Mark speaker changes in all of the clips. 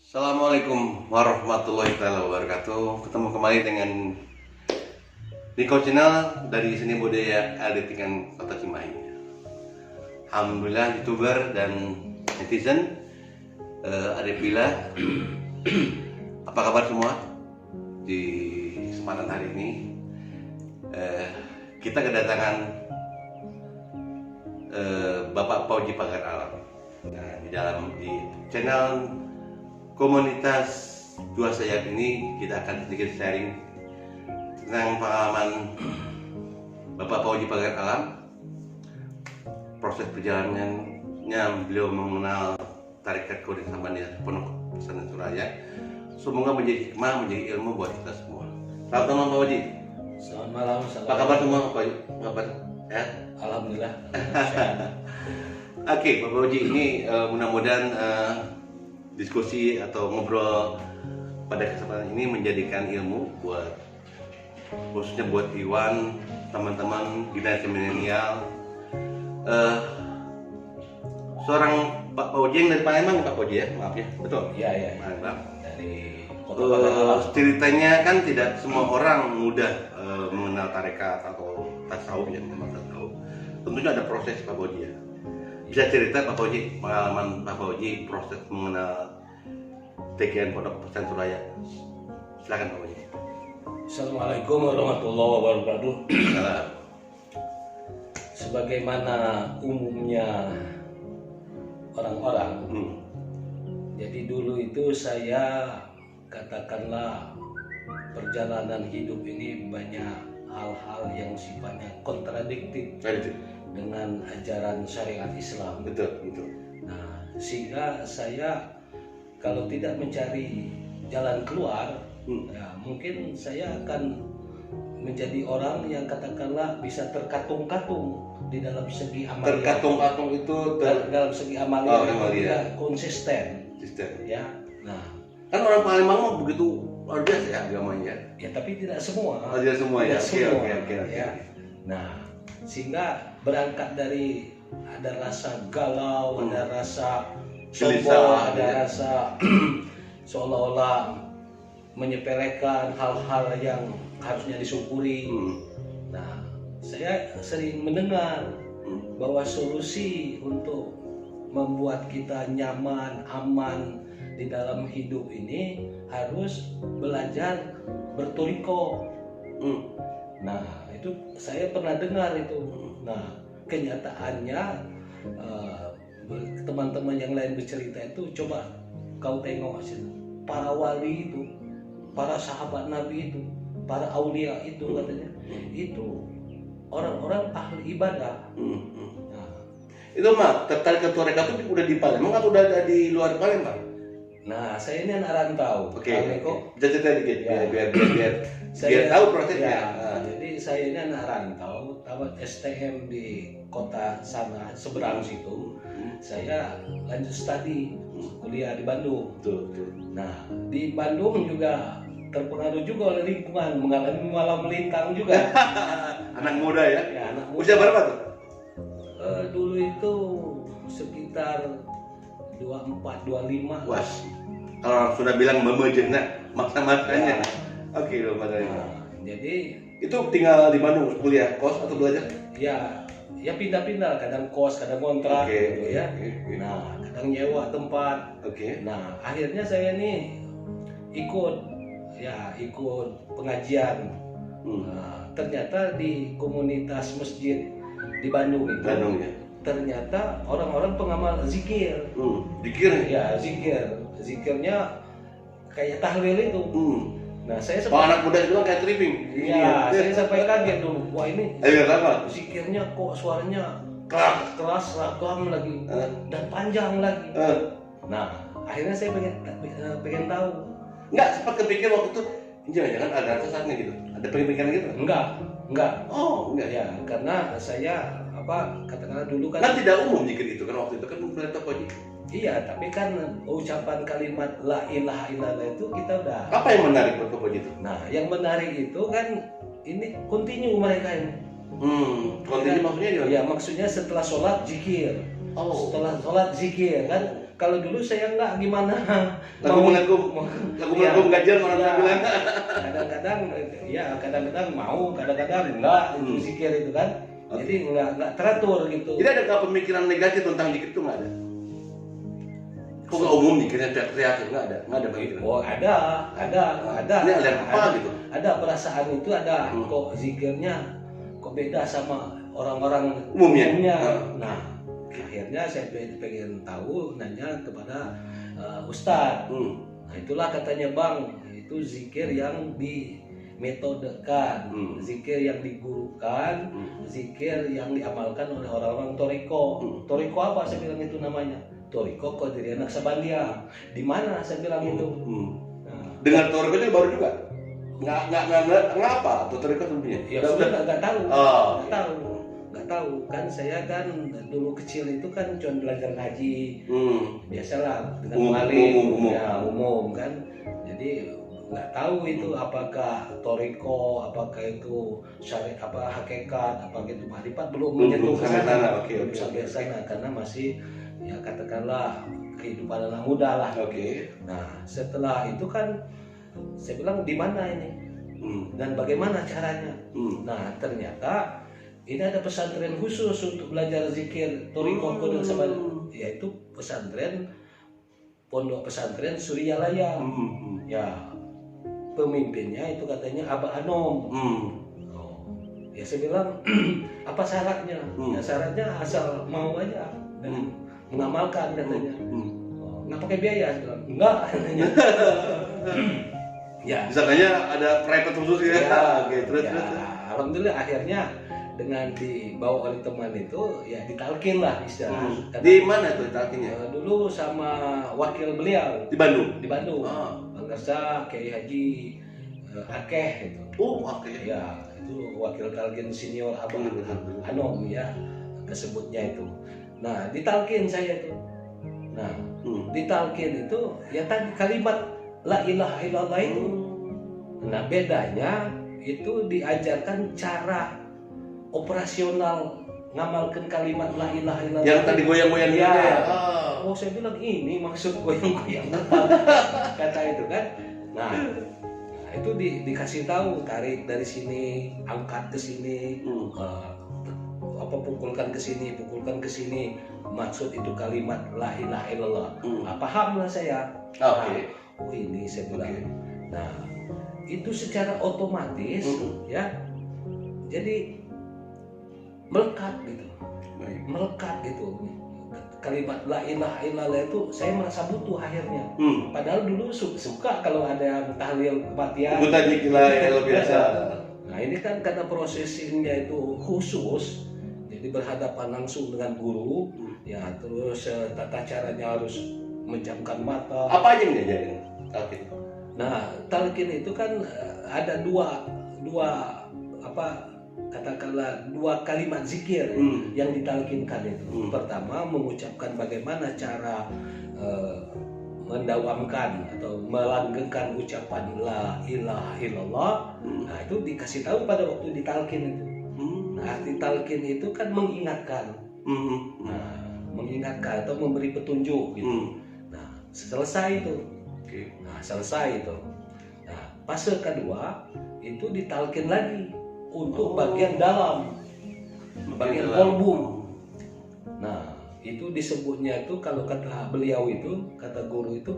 Speaker 1: Assalamualaikum warahmatullahi wabarakatuh. Ketemu kembali dengan Niko Channel dari Seni Budaya Aditingan Kota Cimahi. Alhamdulillah YouTuber dan netizen Arif Bila. Apa kabar semua? Di kesempatan hari ini kita kedatangan Bapak Fauji Pagar Alam. Nah, di channel komunitas Dua Sayap ini kita akan sedikit sharing tentang pengalaman Bapak Fauji Pagar Alam, proses perjalanannya beliau mengenal tarekat Qadir Sabaniyah Pondok Pesantren Suraya. Semoga menjadi hikmah, menjadi ilmu buat kita semua. Selamat malam Pak Fauji.
Speaker 2: Selamat malam.
Speaker 1: Apa kabar semua Pak Fauji? Kabar ya?
Speaker 2: Alhamdulillah.
Speaker 1: Oke, Pak Fauji, ini mudah-mudahan diskusi atau ngobrol pada kesempatan ini menjadikan ilmu buat khususnya buat Iwan, teman-teman generasi milenial. Seorang Pak Fauji yang dari Palembang, Pak Fauji ya, maaf ya, betul?
Speaker 2: Iya.
Speaker 1: Palembang.
Speaker 2: Dari Kota Palembang.
Speaker 1: Ceritanya kan tidak semua orang mudah mengenal tarekat atau tasawuf ya, memang tasawuf. Tentunya ada proses Pak Fauji ya. Bisa cerita Pak Fauji, pengalaman Pak Fauji proses mengenal TKN Pondok Pesantren Suraya. Silakan Pak Fauji.
Speaker 2: Assalamualaikum warahmatullahi wabarakatuh.
Speaker 1: Salam.
Speaker 2: Sebagaimana umumnya orang-orang, jadi dulu itu saya katakanlah perjalanan hidup ini banyak hal-hal yang sifatnya kontradiktif dengan ajaran syariat Islam.
Speaker 1: Betul.
Speaker 2: Nah, sehingga saya kalau tidak mencari jalan keluar, ya, mungkin saya akan menjadi orang yang katakanlah bisa terkatung-katung di dalam segi amalia.
Speaker 1: Terkatung-katung itu
Speaker 2: Dalam segi amalia,
Speaker 1: amalia.
Speaker 2: konsisten.
Speaker 1: Sistem.
Speaker 2: Ya, nah,
Speaker 1: Kan orang Palembang mah begitu luar biasa ya agamanya.
Speaker 2: ya tapi tidak semua.
Speaker 1: Tidak semua ya.
Speaker 2: Tidak
Speaker 1: Oke.
Speaker 2: ya. Nah, sehingga berangkat dari ada rasa galau, ada rasa
Speaker 1: Gelisah,
Speaker 2: sombong, ada
Speaker 1: ya.
Speaker 2: rasa seolah-olah menyepelekan hal-hal yang harusnya disyukuri. Nah, saya sering mendengar bahwa solusi untuk membuat kita nyaman, aman di dalam hidup ini harus belajar bertoriko. Nah, itu saya pernah dengar itu. Nah, kenyataannya teman-teman yang lain bercerita itu, coba kau tengok para wali itu, para sahabat Nabi itu, para aulia itu katanya, itu orang-orang ahli ibadah. Nah,
Speaker 1: Itu mah tertarik ke tarekat itu udah di Palembang atau udah ada di luar Palembang?
Speaker 2: nah, saya ini anak rantau.
Speaker 1: Oke.
Speaker 2: Kok
Speaker 1: Bisa cerita dikit
Speaker 2: Ya.
Speaker 1: biar
Speaker 2: saya
Speaker 1: tahu prosesnya.
Speaker 2: ya, jadi saya ini anak rantau, tamat STM di kota sana seberang situ. Saya lanjut studi kuliah di Bandung.
Speaker 1: Betul.
Speaker 2: Nah, di Bandung juga terpengaruh juga oleh lingkungan, mengalami malam melintang juga.
Speaker 1: Anak muda ya.
Speaker 2: Ya, anak muda.
Speaker 1: Usia berapa tuh?
Speaker 2: Dulu itu sekitar 24, 25.
Speaker 1: Wah, kalau sudah bilang memejena makna-maknanya.
Speaker 2: Ya.
Speaker 1: Oke, dong
Speaker 2: Nah, jadi
Speaker 1: itu tinggal di Bandung kuliah kos atau belajar?
Speaker 2: ya pindah-pindah, kadang kos, kadang kontrak gitu ya.
Speaker 1: Oke.
Speaker 2: Nah, kadang nyewa tempat.
Speaker 1: Oke.
Speaker 2: Nah, akhirnya saya ini ikut pengajian. Nah, ternyata di komunitas masjid di Bandung itu,
Speaker 1: ya.
Speaker 2: ternyata orang-orang pengamal zikir.
Speaker 1: Dikir.
Speaker 2: Ya, zikirnya kayak tahlil itu. Nah, saya
Speaker 1: Anak muda itu kan kayak tripping.
Speaker 2: ya, saya sampai kaget dulu. Wah, ini
Speaker 1: Ayo apa?
Speaker 2: zikirnya kok suaranya keras, ragam lagi, dan panjang lagi. Nah, akhirnya saya pengen tahu.
Speaker 1: Enggak sempat kepikir waktu itu jangan-jangan ada sesatnya gitu. Ada pemikiran gitu?
Speaker 2: Enggak.
Speaker 1: Oh, enggak
Speaker 2: Ya, karena saya katakanlah dulu
Speaker 1: Kan
Speaker 2: kan.
Speaker 1: tidak umum zikir itu kan waktu itu kan berita Fauji.
Speaker 2: Iya, tapi kan ucapan kalimat la ilaha illallah itu kita udah.
Speaker 1: Apa yang menarik buat Fauji itu?
Speaker 2: Nah, yang menarik itu kan ini continue mereka ini.
Speaker 1: Kontinu maksudnya gimana?
Speaker 2: Ya, maksudnya setelah sholat zikir.
Speaker 1: Oh.
Speaker 2: Setelah sholat zikir kan, kalau dulu saya nggak gimana.
Speaker 1: Lagu mengaku gajian orang
Speaker 2: ya,
Speaker 1: bilang.
Speaker 2: Kadang-kadang mau, kadang-kadang enggak itu zikir itu kan. Jadi nggak teratur gitu.
Speaker 1: Jadi ada nggak pemikiran negatif tentang zikir itu nggak ada? Kok nggak umum zikirnya teriak-teriak nggak ada pemikiran?
Speaker 2: Oh ada.
Speaker 1: Ini ada apa gitu?
Speaker 2: Ada perasaan itu ada. Kok zikirnya kok beda sama orang-orang
Speaker 1: Umumnya.
Speaker 2: Nah, akhirnya saya pengen tahu, nanya kepada Ustadz. Nah, itulah katanya Bang, itu zikir yang dimetodekan, zikir yang digurukan, zikir yang diamalkan oleh orang-orang toriko. Toriko apa? Saya bilang itu namanya. Toriko Qadiriyah Naksabandia. Di mana saya bilang itu? Nah,
Speaker 1: dengar toriko itu baru juga. Nggak apa? Toriko sebelumnya?
Speaker 2: Ya sudah nggak tahu. Nggak tahu kan, saya kan dulu kecil itu kan cuma belajar ngaji, biasalah dengan
Speaker 1: umum.
Speaker 2: Ya umum kan. Jadi nggak tahu itu apakah toriko, apakah itu syariat, apa hakikat, apa gitu marifat, belum menyentuh ke sana, belum sampai sana karena masih ya katakanlah kehidupan anak muda lah. Nah setelah itu kan saya bilang di mana ini dan bagaimana caranya. Nah ternyata ini ada pesantren khusus untuk belajar zikir toriko dan sebagainya, yaitu pondok pesantren Suryalaya. Ya pemimpinnya itu katanya Abah Anom. Ya saya bilang apa syaratnya? Ya syaratnya asal mau aja dan mengamalkan katanya. Nggak pakai biaya, saya bilang enggak katanya. Ya.
Speaker 1: Misalnya ada private khusus ya. Terus.
Speaker 2: Alhamdulillah akhirnya dengan dibawa oleh teman itu ya ditalkin lah istilah.
Speaker 1: Di mana tuh talkinnya?
Speaker 2: Dulu sama wakil beliau
Speaker 1: di Bandung.
Speaker 2: Bang Garsa Kiai Haji Akeh itu.
Speaker 1: Akeh.
Speaker 2: Ya itu wakil talkin senior Abang Anom ya kesebutnya itu. Nah ditalkin saya itu. Nah ditalkin itu ya tadi kalimat la ilaha illallah itu. Nah bedanya itu diajarkan cara operasional ngamalkan kalimat la ilaha illallah
Speaker 1: yang tadi goyang-goyang
Speaker 2: ya.
Speaker 1: Ya.
Speaker 2: Oh saya bilang ini maksud goyang-goyang kata itu kan. Nah itu dikasih tahu, tarik dari sini, angkat ke sini, pukulkan ke sini, maksud itu kalimat la ilaha illallah. Paham lah saya. Oh ini saya bilang. Nah itu secara otomatis ya jadi melekat gitu kalimat la ilaha illallah itu saya merasa butuh akhirnya. Padahal dulu suka kalau ada yang tahlil kematian
Speaker 1: biasa.
Speaker 2: Nah ini kan karena prosesinya itu khusus, jadi berhadapan langsung dengan guru ya, terus tata caranya harus menjamkan mata.
Speaker 1: Apa aja yang diajarin talkin?
Speaker 2: Nah talkin itu kan ada dua katakanlah dua kalimat zikir yang ditalkinkan itu. Pertama mengucapkan bagaimana cara mendawamkan atau melanggengkan ucapan la ilaha illallah. Nah itu dikasih tahu pada waktu ditalkin itu. Nah arti talkin itu kan mengingatkan. Nah mengingatkan atau memberi petunjuk gitu. Nah selesai itu. Nah selesai itu. Nah fase kedua itu ditalkin lagi untuk bagian dalam, bagian kolbu. Nah itu disebutnya itu kalau kata beliau itu, kata guru itu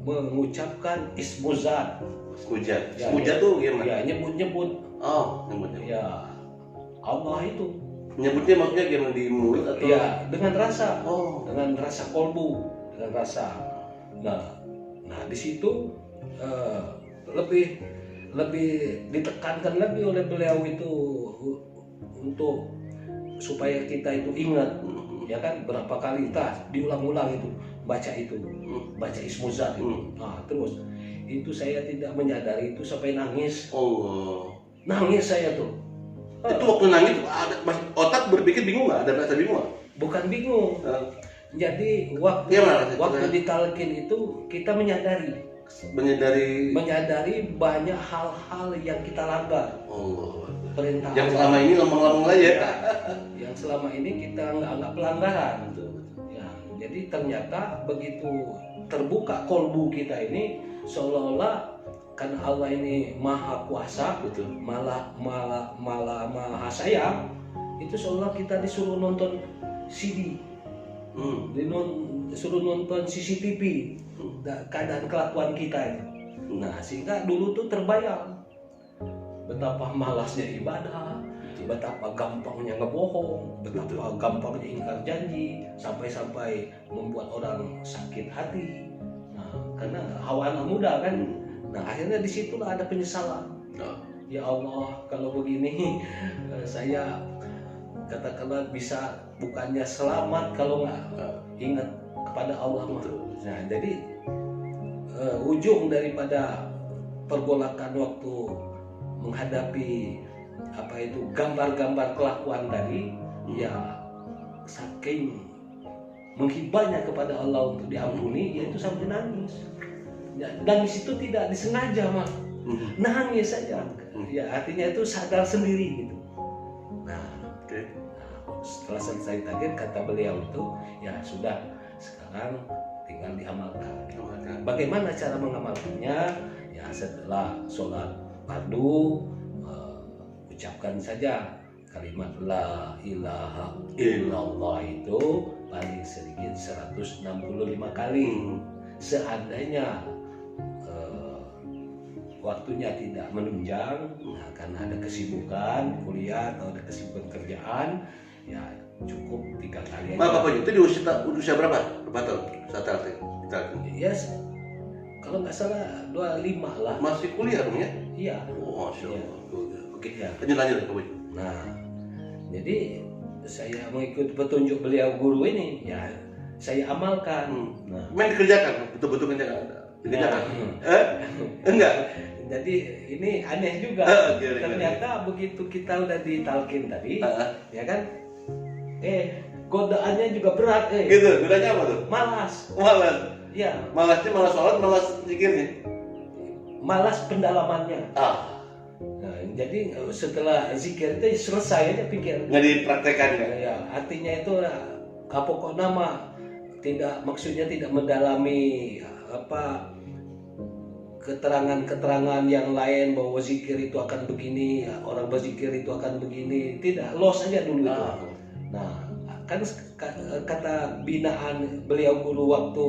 Speaker 2: mengucapkan ismuzat.
Speaker 1: Ismuzat tuh gimana?
Speaker 2: Ya nyebut-nyebut.
Speaker 1: Nyebut-nyebut.
Speaker 2: Ya Allah itu.
Speaker 1: Nyebutnya maksudnya gimana, di mulut atau?
Speaker 2: Ya dengan rasa. Dengan rasa kolbu, dengan rasa. Nah di situ lebih ditekankan lebih oleh beliau itu untuk supaya kita itu ingat ya kan, berapa kali diulang-ulang itu baca ismuzat itu. Nah terus itu saya tidak menyadari itu sampai nangis. Nangis saya tuh.
Speaker 1: Itu waktu nangis otak berpikir bingung nggak? Ada rasa bingung nggak?
Speaker 2: Bukan bingung. Jadi waktu ditalkin itu kita menyadari banyak hal-hal yang kita langgar. Perintah
Speaker 1: yang selama ini lempeng-lempeng aja.
Speaker 2: Yang selama ini kita nggak pelanggaran. Ya, Jadi ternyata begitu terbuka kolbu kita ini, seolah-olah karena Allah ini maha kuasa,
Speaker 1: Betul.
Speaker 2: malah maha sayang, itu seolah kita disuruh nonton CD, disuruh nonton CCTV, keadaan kelakuan kita itu. Nah, sehingga dulu tuh terbayang betapa malasnya ibadah, betapa gampangnya ngebohong, betapa gampangnya ingkar janji, sampai-sampai membuat orang sakit hati. Nah, karena hawa anak muda kan. Nah, akhirnya disitulah ada penyesalan. Ya Allah, kalau begini saya katakanlah bisa bukannya selamat kalau nggak ingat kepada Allah. Nah, jadi ujung daripada pergolakan waktu menghadapi apa itu gambar-gambar kelakuan tadi, ya saking menghibahnya kepada Allah untuk diampuni, yaitu sampai nangis. Ya, nangis itu tidak disengaja, Mak. Nangis saja. Ya, artinya itu sadar sendiri gitu. Nah, setelah selesai takbir, kata beliau itu, ya sudah, sekarang tinggal diamalkan. Bagaimana cara mengamalkannya? Ya, setelah sholat fardu, ucapkan saja kalimat la ilaha illallah itu paling sedikit 165 kali. Seandainya waktunya tidak menunjang, nah, karena ada kesibukan kuliah atau ada kesibukan kerjaan, ya cukup 3 kali aja.
Speaker 1: Bapak itu di usia berapa? Berapa tahun? Saat
Speaker 2: Ya, kalau nggak salah 25 lah.
Speaker 1: masih kuliah dong ya?
Speaker 2: Iya.
Speaker 1: Oh, Masya Allah.
Speaker 2: Oke, ya.
Speaker 1: Lanjut Bapak.
Speaker 2: Nah, jadi saya mengikuti petunjuk beliau guru ini, ya saya amalkan. Nah,
Speaker 1: Main dikerjakan, betul-betul dikerjakan. Enggak.
Speaker 2: Jadi ini aneh juga. Ternyata begitu kita udah ditalkin tadi, ya kan? Godaannya juga berat,
Speaker 1: Gitu, bedanya apa tuh?
Speaker 2: Malas. Ya,
Speaker 1: Malasnya malas sholat, malas zikirnya.
Speaker 2: malas pendalamannya. Nah, jadi setelah zikir itu selesai aja pikir.
Speaker 1: Nggak dipraktekan kan?
Speaker 2: Ya, artinya itu pokok nama tidak, maksudnya tidak mendalami apa keterangan-keterangan yang lain bahwa zikir itu akan begini, orang berzikir itu akan begini, tidak, los aja dulu itu. Nah, kan kata binaan beliau guru waktu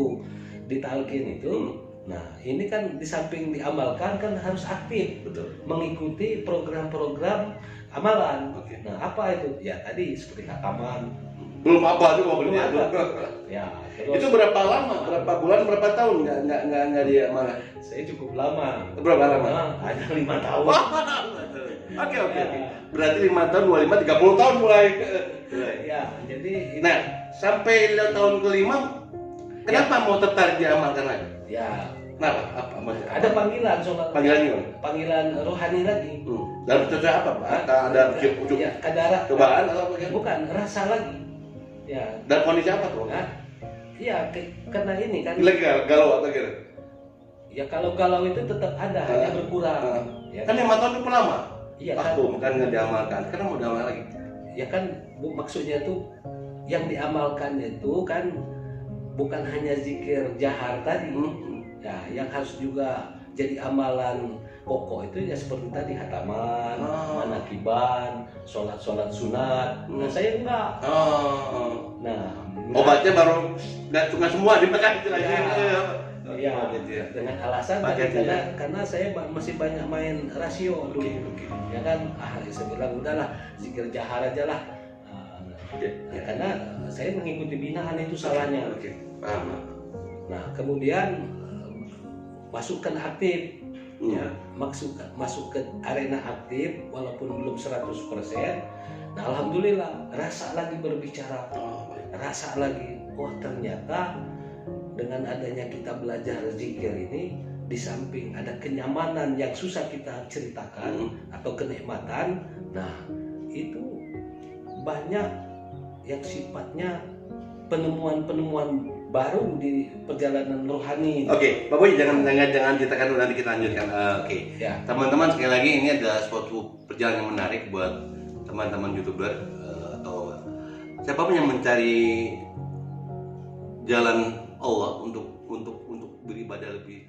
Speaker 2: ditalkin itu, nah ini kan di samping diamalkan kan harus aktif.
Speaker 1: Betul.
Speaker 2: Mengikuti program-program amalan. Nah, apa itu? Ya tadi seperti hataman.
Speaker 1: Belum apa juga belum
Speaker 2: ada.
Speaker 1: ada.
Speaker 2: Ya, terus
Speaker 1: Itu berapa lama? Berapa bulan? Berapa tahun? Nggak dia malah.
Speaker 2: saya cukup lama.
Speaker 1: Berapa lama?
Speaker 2: Nah, ada 5 tahun.
Speaker 1: Oke. Berarti 5 tahun, 25, 30 tahun mulai.
Speaker 2: Ya, jadi
Speaker 1: Nah, sampai tahun ke-5, kenapa mau tertarik diamalkan lagi?
Speaker 2: ya
Speaker 1: Kenapa? Apa?
Speaker 2: ada panggilan soal
Speaker 1: Panggilan gimana?
Speaker 2: panggilan rohani lagi.
Speaker 1: Dalam cocok apa, Pak? Ada cukup
Speaker 2: Ya, kadara
Speaker 1: cobaan atau apa?
Speaker 2: bukan rasa lagi. Ya.
Speaker 1: Dan kondisi apa tuh?
Speaker 2: Iya, karena ini kan.
Speaker 1: Lagi galau atau gitu?
Speaker 2: Ya kalau galau itu tetap ada, hanya berkurang. Ya,
Speaker 1: Kan 5 tahun itu lama.
Speaker 2: Iya kan.
Speaker 1: Bukan nggak diamalkan. Karena mau diamalkan lagi.
Speaker 2: Ya kan, maksudnya tuh yang diamalkan itu kan bukan hanya zikir jahar tadi. Ya, yang harus juga jadi amalan pokok itu ya seperti tadi hataman, manakiban, sholat sunat. Nah, saya enggak. Nah,
Speaker 1: obatnya baru nggak semua dimakan itu lagi.
Speaker 2: Ya, dengan alasan tadi karena saya masih banyak main rasio dulu. Ya kan, saya bilang udahlah zikir jahar aja lah. Karena saya mengikuti binaan itu salahnya. Nah, kemudian masukkan aktif, ya, masuk ke arena aktif walaupun belum 100%. Nah, alhamdulillah rasa lagi berbicara, rasa lagi, oh ternyata dengan adanya kita belajar zikir ini, di samping ada kenyamanan yang susah kita ceritakan atau kenikmatan, nah itu banyak yang sifatnya penemuan-penemuan baru di perjalanan rohani.
Speaker 1: Oke, Pak Boy, jangan ceritakan dulu, nanti kita lanjutkan.
Speaker 2: Ya.
Speaker 1: Teman-teman, sekali lagi ini adalah suatu perjalanan yang menarik buat teman-teman YouTuber atau siapapun yang mencari jalan Allah untuk beribadah lebih